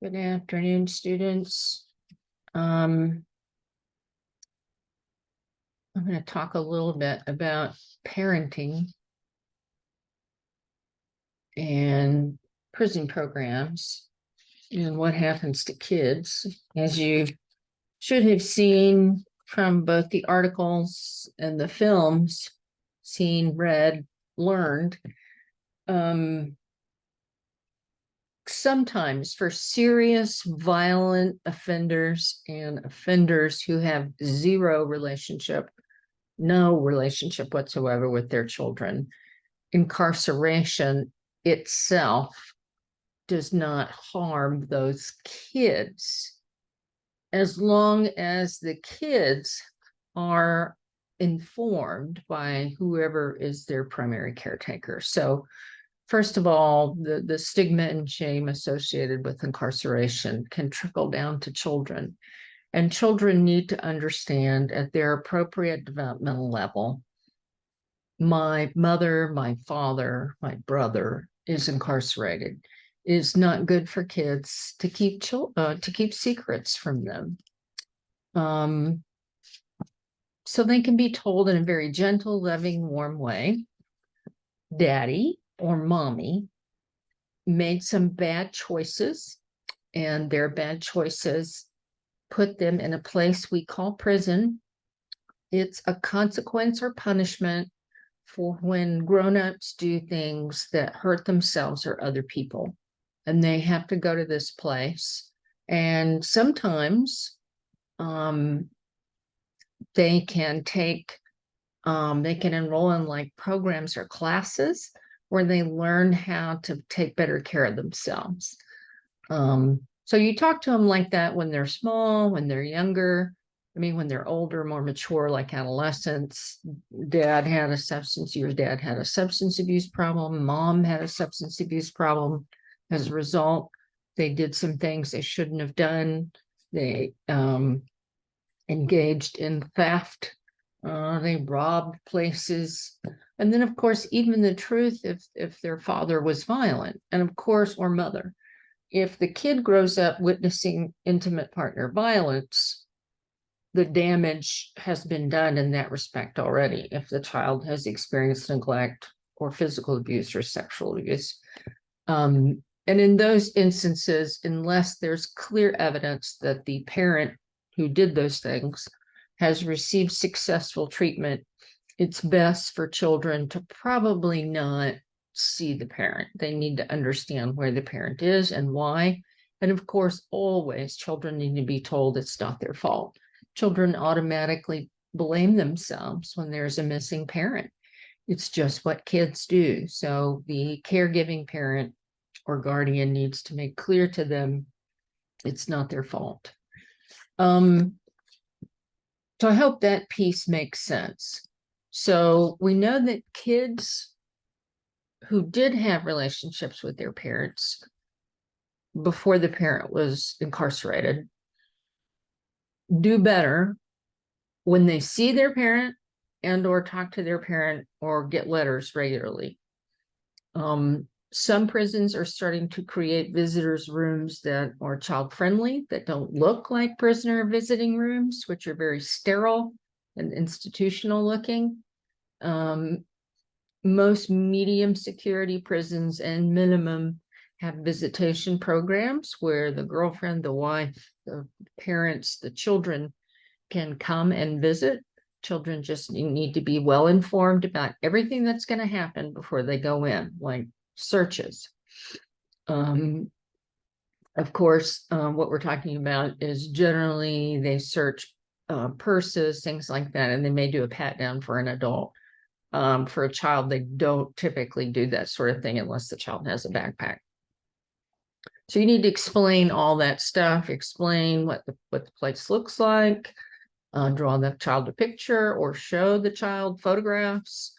Good afternoon, students. I'm going to talk a little bit about parenting and prison programs and what happens to kids. As you should have seen from both the articles and the films, seen, read, learned, sometimes for serious violent offenders and offenders who have no relationship whatsoever with their children, incarceration itself does not harm those kids as long as the kids are informed by whoever is their primary caretaker. So first of all, the stigma and shame associated with incarceration can trickle down to children. And children need to understand at their appropriate developmental level, my mother, my father, my brother is incarcerated. It's not good for kids to keep secrets from them. So they can be told in a very gentle, loving, warm way, Daddy or Mommy made some bad choices, and their bad choices put them in a place we call prison. It's a consequence or punishment for when grown-ups do things that hurt themselves or other people, and they have to go to this place. And sometimes they can enroll in like programs or classes where they learn how to take better care of themselves. So you talk to them like that when they're small, when they're younger. I mean, when they're older, more mature, like adolescents. Your dad had a substance abuse problem. Mom had a substance abuse problem. As a result, they did some things they shouldn't have done. They engaged in theft. They robbed places. And then, of course, even the truth, if their father was violent, and of course, or mother. If the kid grows up witnessing intimate partner violence, the damage has been done in that respect already. If the child has experienced neglect or physical abuse or sexual abuse. And in those instances, unless there's clear evidence that the parent who did those things has received successful treatment, it's best for children to probably not see the parent. They need to understand where the parent is and why. And of course, always children need to be told it's not their fault. Children automatically blame themselves when there's a missing parent. It's just what kids do. So the caregiving parent or guardian needs to make clear to them it's not their fault. So I hope that piece makes sense. So we know that kids who did have relationships with their parents before the parent was incarcerated do better when they see their parent and or talk to their parent or get letters regularly. Some prisons are starting to create visitors' rooms that are child-friendly, that don't look like prisoner visiting rooms, which are very sterile and institutional looking. Most medium security prisons and minimum have visitation programs where the girlfriend, the wife, the parents, the children can come and visit. Children just need to be well informed about everything that's going to happen before they go in, like searches. Of course, what we're talking about is generally they search purses, things like that, and they may do a pat down for an adult. For a child, they don't typically do that sort of thing unless the child has a backpack. So you need to explain all that stuff, explain what the place looks like, draw the child a picture or show the child photographs,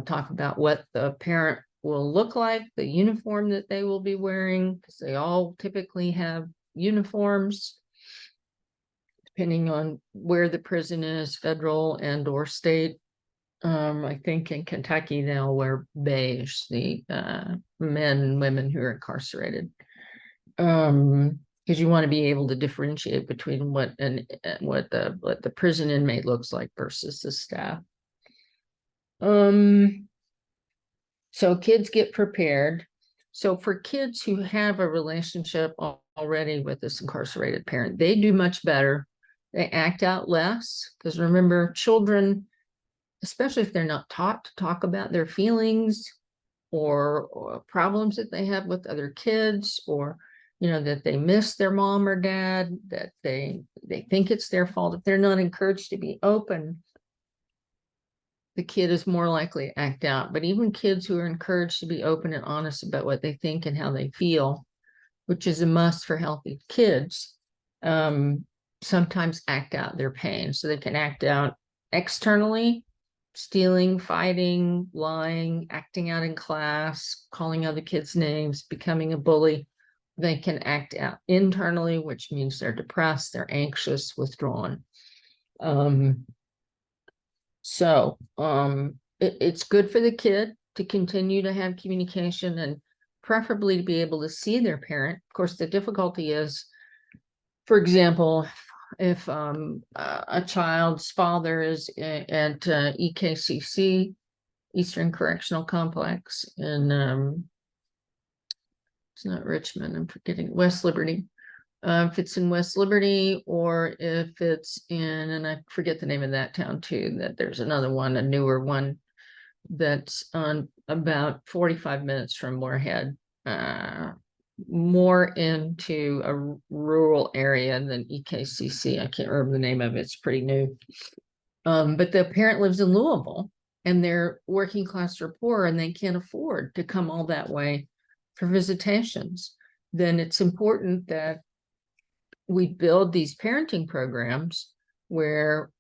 talk about what the parent will look like, the uniform that they will be wearing, because they all typically have uniforms, depending on where the prison is, federal and or state. I think in Kentucky they'll wear beige, the men and women who are incarcerated. because you want to be able to differentiate between what the prison inmate looks like versus the staff. So kids get prepared. So for kids who have a relationship already with this incarcerated parent, they do much better. They act out less, because remember, children, especially if they're not taught to talk about their feelings or problems that they have with other kids, or that they miss their mom or dad, that they think it's their fault. If they're not encouraged to be open, the kid is more likely to act out. But even kids who are encouraged to be open and honest about what they think and how they feel, which is a must for healthy kids, sometimes act out their pain. So they can act out externally, stealing, fighting, lying, acting out in class, calling other kids names, becoming a bully. They can act out internally, which means they're depressed, they're anxious, withdrawn. It's good for the kid to continue to have communication and preferably to be able to see their parent. Of course, the difficulty is, for example, if a child's father is at EKCC, Eastern Correctional Complex, in it's not Richmond, I'm forgetting, West Liberty. If it's in West Liberty, or if it's in, and I forget the name of that town too, that there's another one, a newer one, that's on about 45 minutes from Moorhead, more into a rural area than EKCC. I can't remember the name of it. It's pretty new. But the parent lives in Louisville, and they're working class or poor, and they can't afford to come all that way for visitations. Then it's important that we build these parenting programs where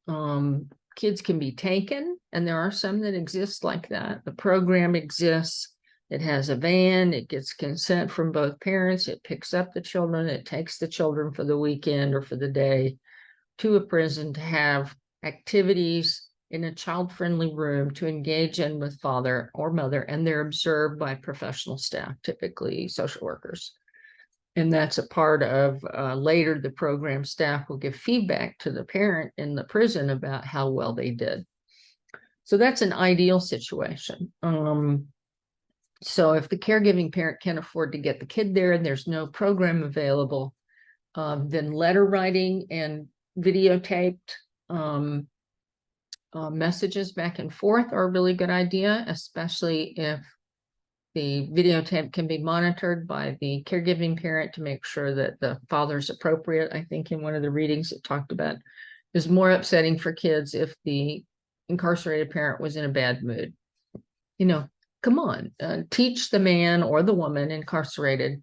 kids can be taken, and there are some that exist like that. The program exists. It has a van. It gets consent from both parents. It picks up the children. It takes the children for the weekend or for the day to a prison to have activities in a child-friendly room to engage in with father or mother, and they're observed by professional staff, typically social workers. And that's a part of later the program staff will give feedback to the parent in the prison about how well they did. So that's an ideal situation. So if the caregiving parent can't afford to get the kid there and there's no program available, then letter writing and videotaped messages back and forth are a really good idea, especially if the videotape can be monitored by the caregiving parent to make sure that the father's appropriate. I think in one of the readings it talked about is more upsetting for kids if the incarcerated parent was in a bad mood. Come on, teach the man or the woman incarcerated,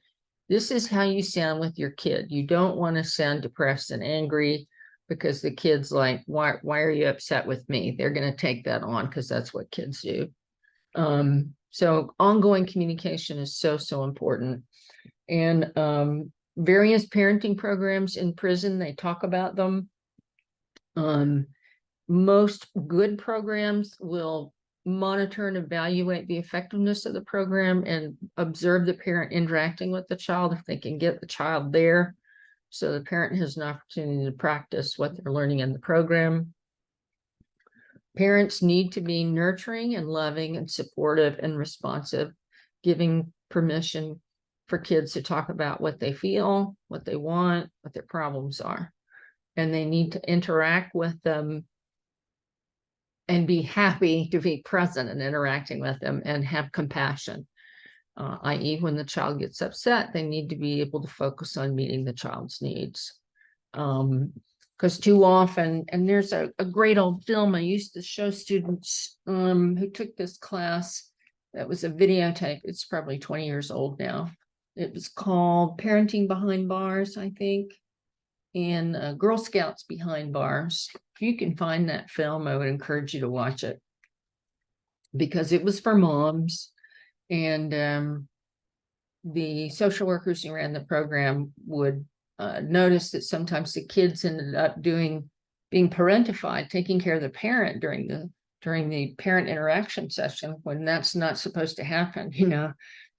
this is how you sound with your kid. You don't want to sound depressed and angry, because the kid's like, why are you upset with me? They're going to take that on because that's what kids do. So ongoing communication is so important. And various parenting programs in prison, they talk about them. Most good programs will monitor and evaluate the effectiveness of the program and observe the parent interacting with the child if they can get the child there, so the parent has an opportunity to practice what they're learning in the program. Parents need to be nurturing and loving and supportive and responsive, giving permission for kids to talk about what they feel, what they want, what their problems are. And they need to interact with them and be happy to be present and interacting with them and have compassion. I.e., when the child gets upset, they need to be able to focus on meeting the child's needs. Because too often, and there's a great old film I used to show students who took this class that was a videotape. It's probably 20 years old now. It was called Parenting Behind Bars, I think, and Girl Scouts Behind Bars. If you can find that film, I would encourage you to watch it, because it was for moms. And the social workers who ran the program would notice that sometimes the kids ended up being parentified, taking care of the parent during the parent interaction session, when that's not supposed to happen.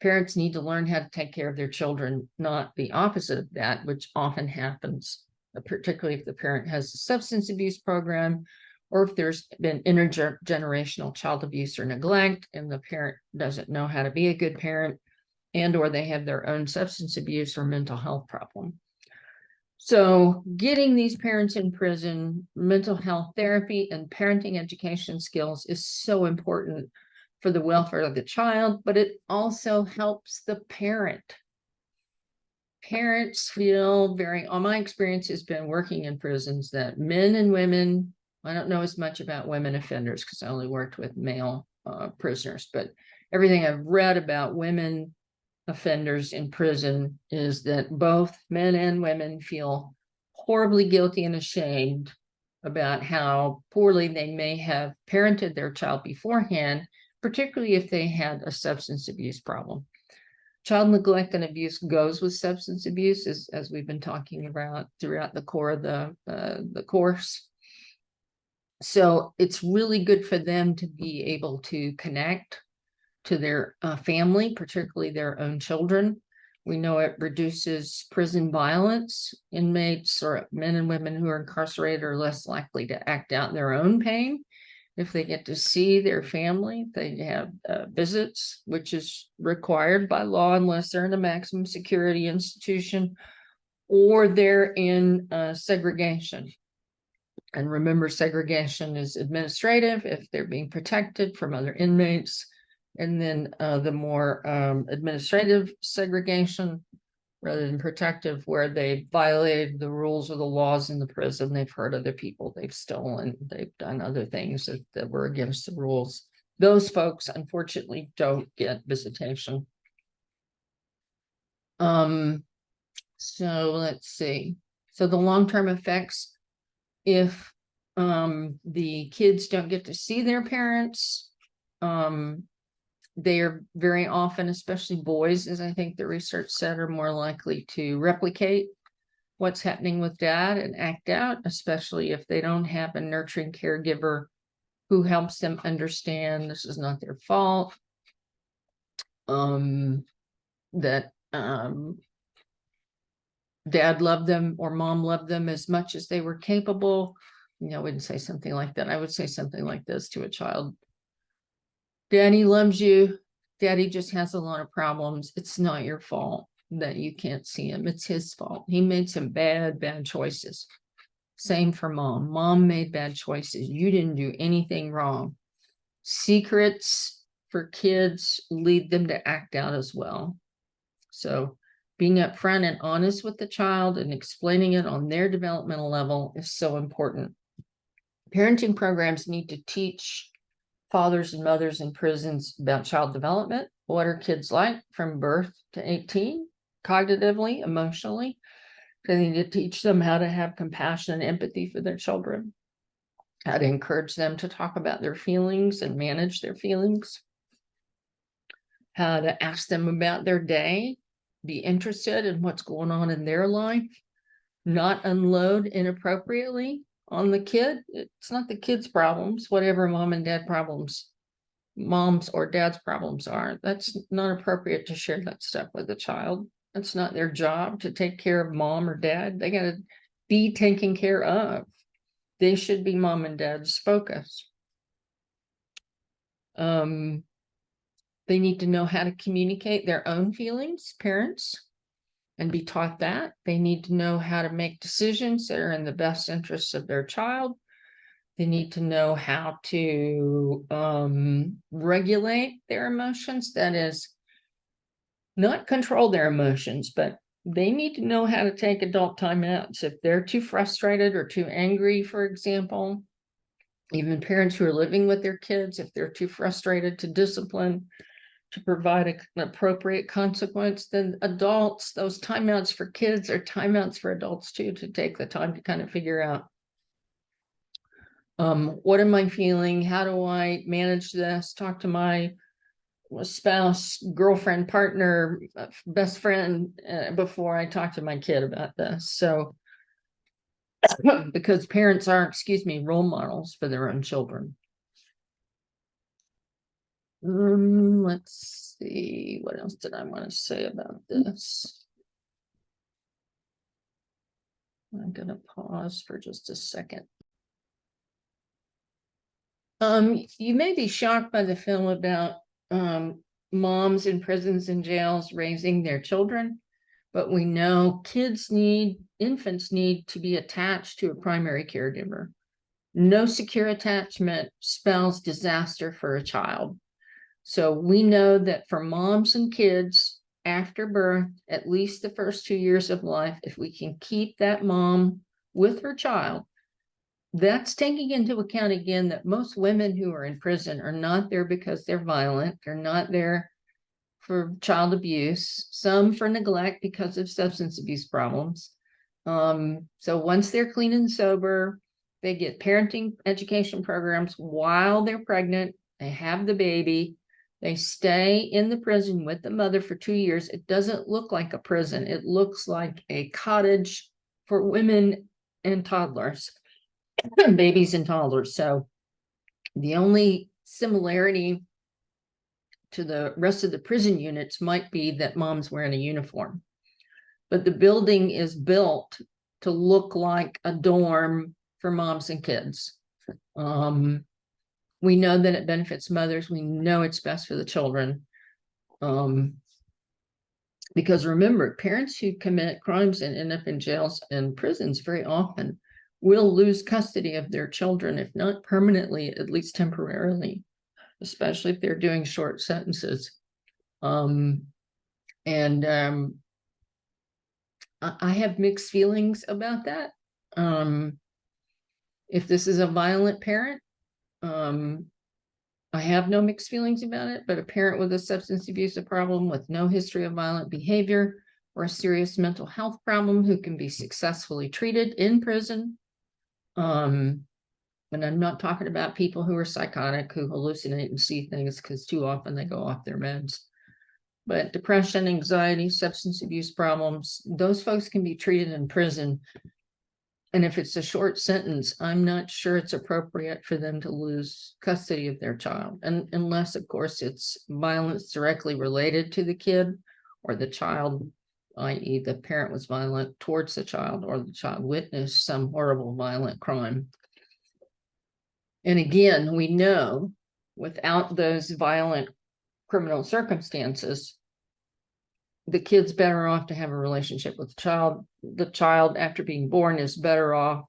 Parents need to learn how to take care of their children, not the opposite of that, which often happens, particularly if the parent has a substance abuse program, or if there's been intergenerational child abuse or neglect, and the parent doesn't know how to be a good parent, and or they have their own substance abuse or mental health problem. So getting these parents in prison, mental health therapy and parenting education skills is so important for the welfare of the child, but it also helps the parent. Parents feel my experience has been working in prisons, that men and women, I don't know as much about women offenders because I only worked with male prisoners, but everything I've read about women offenders in prison is that both men and women feel horribly guilty and ashamed about how poorly they may have parented their child beforehand, particularly if they had a substance abuse problem. Child neglect and abuse goes with substance abuse, as we've been talking about throughout the core of the course. So it's really good for them to be able to connect to their family, particularly their own children. We know it reduces prison violence. Inmates or men and women who are incarcerated are less likely to act out their own pain if they get to see their family. They have visits, which is required by law unless they're in a maximum security institution or they're in segregation. And remember, segregation is administrative if they're being protected from other inmates. And then the more administrative segregation rather than protective, where they violated the rules or the laws in the prison, they've hurt other people, they've stolen, they've done other things that were against the rules. Those folks, unfortunately, don't get visitation. So let's see. So the long-term effects, if the kids don't get to see their parents, they are very often, especially boys, as I think the research said, are more likely to replicate what's happening with dad and act out, especially if they don't have a nurturing caregiver who helps them understand this is not their fault, that dad loved them or mom loved them as much as they were capable. I wouldn't say something like that. I would say something like this to a child. Daddy loves you. Daddy just has a lot of problems. It's not your fault that you can't see him. It's his fault. He made some bad choices. Same for mom. Mom made bad choices. You didn't do anything wrong. Secrets for kids lead them to act out as well. So being upfront and honest with the child and explaining it on their developmental level is so important. Parenting programs need to teach fathers and mothers in prisons about child development. What are kids like from birth to 18, cognitively, emotionally? They need to teach them how to have compassion and empathy for their children, how to encourage them to talk about their feelings and manage their feelings, how to ask them about their day, be interested in what's going on in their life, not unload inappropriately on the kid. It's not the kid's problems, whatever mom and dad problems, mom's or dad's problems are. That's not appropriate to share that stuff with a child. That's not their job to take care of mom or dad. They got to be taken care of. They should be mom and dad's focus. They need to know how to communicate their own feelings, parents, and be taught that. They need to know how to make decisions that are in the best interests of their child. They need to know how to regulate their emotions. That is, not control their emotions, but they need to know how to take adult timeouts. If they're too frustrated or too angry, for example, even parents who are living with their kids, if they're too frustrated to discipline, to provide an appropriate consequence, then adults, those timeouts for kids are timeouts for adults too, to take the time to kind of figure out, what am I feeling? How do I manage this? Talk to my spouse, girlfriend, partner, best friend, before I talk to my kid about this. So, because parents are, role models for their own children. Let's see, what else did I want to say about this? I'm gonna pause for just a second. You may be shocked by the film about moms in prisons and jails raising their children, but we know infants need to be attached to a primary caregiver. No secure attachment spells disaster for a child. So we know that for moms and kids after birth, at least the first 2 years of life, if we can keep that mom with her child, that's taking into account again that most women who are in prison are not there because they're violent. They're not there for child abuse, some for neglect because of substance abuse problems. So once they're clean and sober, they get parenting education programs while they're pregnant, they have the baby, they stay in the prison with the mother for 2 years. It doesn't look like a prison. It looks like a cottage for women and toddlers, babies and toddlers. So the only similarity to the rest of the prison units might be that mom's wearing a uniform, but the building is built to look like a dorm for moms and kids. We know that it benefits mothers. We know it's best for the children. Because remember, parents who commit crimes and end up in jails and prisons very often will lose custody of their children, if not permanently, at least temporarily, especially if they're doing short sentences. I have mixed feelings about that. If this is a violent parent, I have no mixed feelings about it, but a parent with a substance abuse problem with no history of violent behavior or a serious mental health problem who can be successfully treated in prison. And I'm not talking about people who are psychotic, who hallucinate and see things because too often they go off their meds. But depression, anxiety, substance abuse problems, those folks can be treated in prison. And if it's a short sentence, I'm not sure it's appropriate for them to lose custody of their child. And unless, of course, it's violence directly related to the kid or the child, i.e. the parent was violent towards the child or the child witnessed some horrible violent crime. And again, we know without those violent criminal circumstances, the kid's better off to have a relationship with the child. The child, after being born, is better off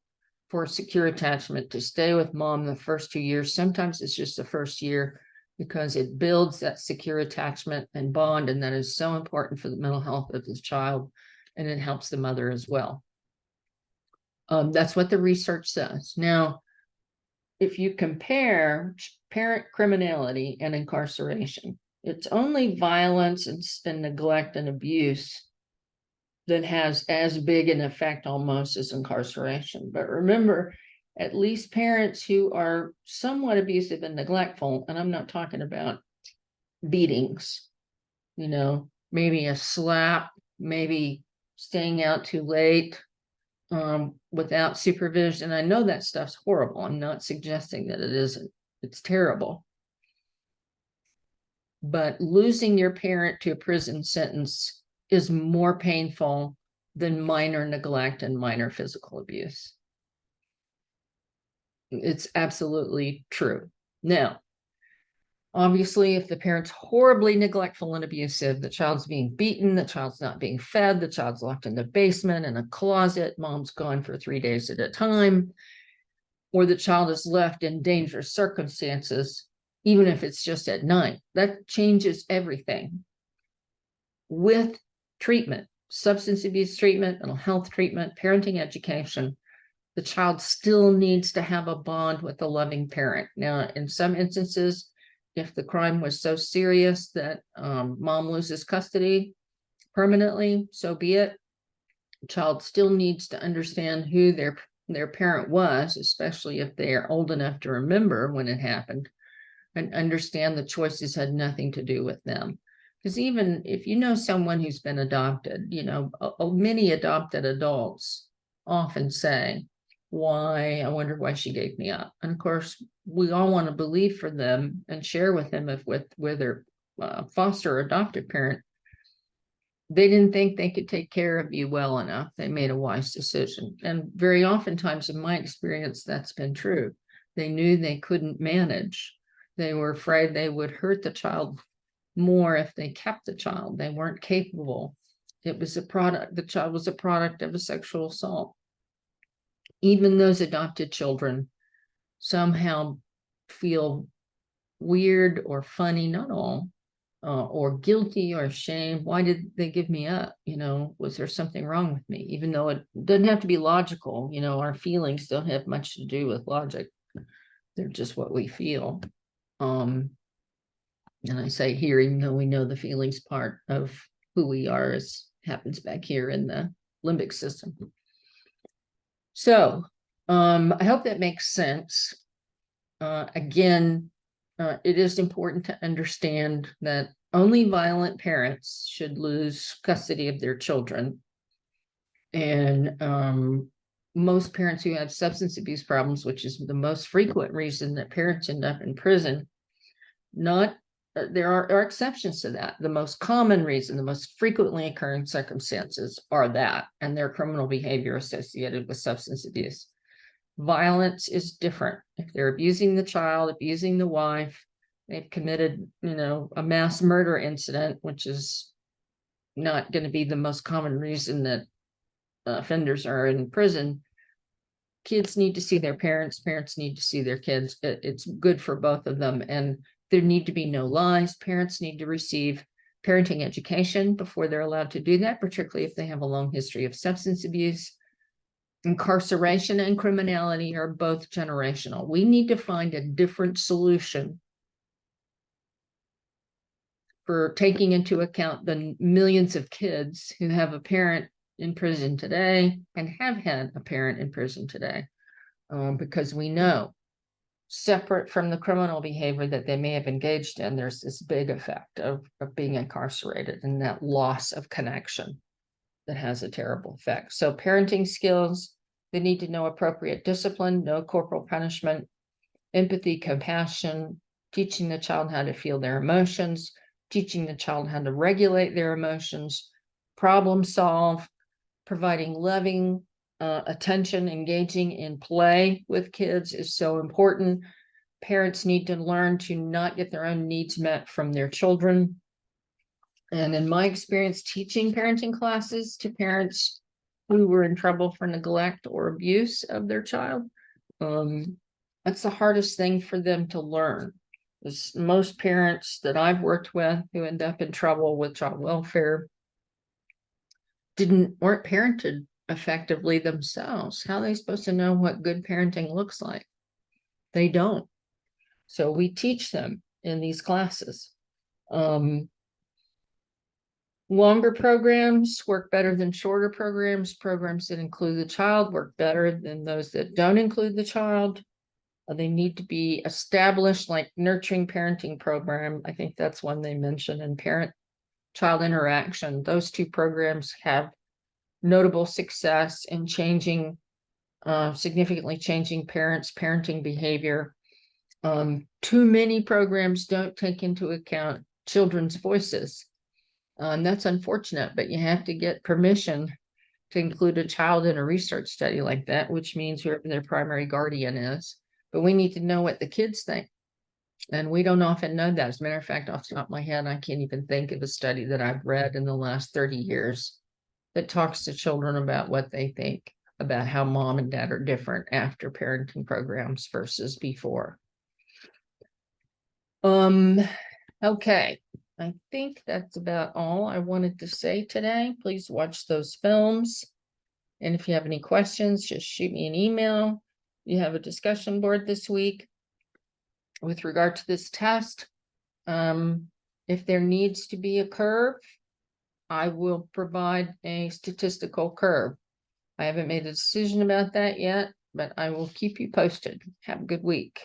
for a secure attachment to stay with mom the first 2 years. Sometimes it's just the first year because it builds that secure attachment and bond, and that is so important for the mental health of this child, and it helps the mother as well. That's what the research says. Now, if you compare parent criminality and incarceration, it's only violence and neglect and abuse that has as big an effect almost as incarceration. But remember, at least parents who are somewhat abusive and neglectful, and I'm not talking about beatings, maybe a slap, maybe staying out too late, without supervision. I know that stuff's horrible. I'm not suggesting that it isn't. It's terrible. But losing your parent to a prison sentence is more painful than minor neglect and minor physical abuse. It's absolutely true. Now, obviously, if the parent's horribly neglectful and abusive, the child's being beaten, the child's not being fed, the child's locked in the basement, in a closet, mom's gone for 3 days at a time, or the child is left in dangerous circumstances, even if it's just at night, that changes everything. With treatment, substance abuse treatment, mental health treatment, parenting education, the child still needs to have a bond with a loving parent. Now, in some instances, if the crime was so serious that mom loses custody permanently, so be it. The child still needs to understand who their parent was, especially if they are old enough to remember when it happened, and understand the choices had nothing to do with them. Because even if you know someone who's been adopted, many adopted adults often say, why, I wonder why she gave me up. And of course, we all want to believe for them and share with them if with their foster or adoptive parent, they didn't think they could take care of you well enough. They made a wise decision. And very oftentimes, in my experience, that's been true. They knew they couldn't manage. They were afraid they would hurt the child more if they kept the child. They weren't capable. It was a product, the child was a product of a sexual assault. Even those adopted children somehow feel weird or funny, not all, or guilty or ashamed. Why did they give me up? Was there something wrong with me? Even though it doesn't have to be logical, our feelings don't have much to do with logic. They're just what we feel. And I say here, even though we know the feelings part of who we are happens back here in the limbic system. So I hope that makes sense. Again, it is important to understand that only violent parents should lose custody of their children. And most parents who have substance abuse problems, which is the most frequent reason that parents end up in prison, there are exceptions to that. The most common reason, the most frequently occurring circumstances are that, and their criminal behavior associated with substance abuse. Violence is different. If they're abusing the child, abusing the wife, they've committed, a mass murder incident, which is not going to be the most common reason that offenders are in prison. Kids need to see their parents. Parents need to see their kids. It's good for both of them. And there need to be no lies. Parents need to receive parenting education before they're allowed to do that, particularly if they have a long history of substance abuse. Incarceration and criminality are both generational. We need to find a different solution for taking into account the millions of kids who have a parent in prison today and have had a parent in prison today, because we know, separate from the criminal behavior that they may have engaged in, there's this big effect of being incarcerated and that loss of connection that has a terrible effect. So parenting skills, they need to know appropriate discipline, no corporal punishment, empathy, compassion, teaching the child how to feel their emotions, teaching the child how to regulate their emotions, problem solve, providing loving attention, engaging in play with kids is so important. Parents need to learn to not get their own needs met from their children. And in my experience teaching parenting classes to parents who were in trouble for neglect or abuse of their child, that's the hardest thing for them to learn. Most parents that I've worked with who end up in trouble with child welfare weren't parented effectively themselves. How are they supposed to know what good parenting looks like? They don't. So we teach them in these classes. Longer programs work better than shorter programs. Programs that include the child work better than those that don't include the child. They need to be established, like nurturing parenting program. I think that's one they mentioned, and parent-child interaction. Those two programs have notable success in significantly changing parents' parenting behavior. Too many programs don't take into account children's voices. And that's unfortunate, but you have to get permission to include a child in a research study like that, which means whoever their primary guardian is. But we need to know what the kids think. And we don't often know that. As a matter of fact, off the top of my head, I can't even think of a study that I've read in the last 30 years that talks to children about what they think about how mom and dad are different after parenting programs versus before. Okay. I think that's about all I wanted to say today. Please watch those films. And if you have any questions, just shoot me an email. You have a discussion board this week with regard to this test. If there needs to be a curve, I will provide a statistical curve. I haven't made a decision about that yet, but I will keep you posted. Have a good week.